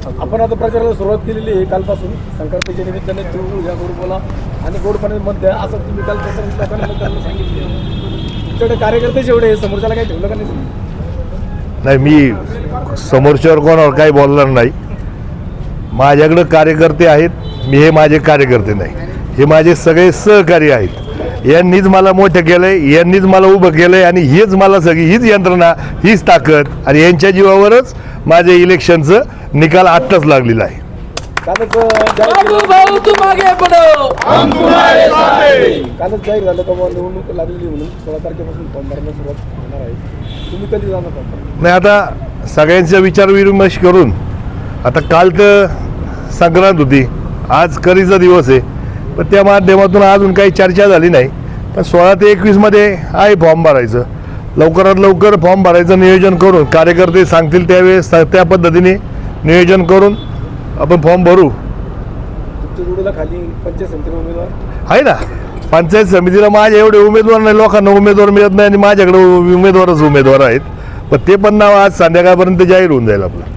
आपण आता प्रचाराला सुरुवात केलेली आहे कालपासून. संक्रांतीच्या निमित्ताने तिळगुळ या गुरुबाला आणि गोड पाणी मत द्या असं तुम्ही काल प्रचार लोकांना मतदारांना सांगितले. तुमच्याकडे कार्यकर्ते जेवढे आहे समोरच्याला काही ठेवलं का नाही तुम्ही? नाही, मी समोरच्यावर कोणावर काही बोलणार नाही. माझ्याकडे कार्यकर्ते आहेत. मी हे माझे कार्यकर्ते नाही, हे माझे सगळे सहकारी आहेत. यांनीच मला मोठं केलं आहे, यांनीच मला उभं केलं आहे आणि हीच मला सगळी हीच यंत्रणा, हीच ताकद आणि यांच्या जीवावरच माझे इलेक्शनचं निकाल आत्ताच लागलेला आहे. कालच जाहीर झालं का निवडणूक लागलेली म्हणून 16 तारखेपासून फॉर्म भरायला सुरुवात होणार आहे. तुम्ही कधी जाणार फॉर्म? नाही, आता सगळ्यांचा विचारविमर्श करून आता काल तर संक्रांत होती, आज करीचा दिवस आहे, पण त्या माध्यमातून अजून काही चर्चा झाली नाही. पण 16 ते 21मध्ये आहे फॉर्म भरायचं. लवकरात लवकर फॉर्म भरायचं नियोजन करून कार्यकर्ते सांगतील त्यावेळेस त्या पद्धतीने नियोजन करून आपण फॉर्म भरू. तुमच्या जोडीला खाली पंचायत समितीला उमेदवार आहे ना. पंचायत समितीला माझे एवढे उमेदवार नाही, लोकांना उमेदवार मिळत नाही आणि माझ्याकडे उमेदवार आहेत. पण ते पण नाव आज संध्याकाळपर्यंत जाहीर होऊन जाईल आपलं.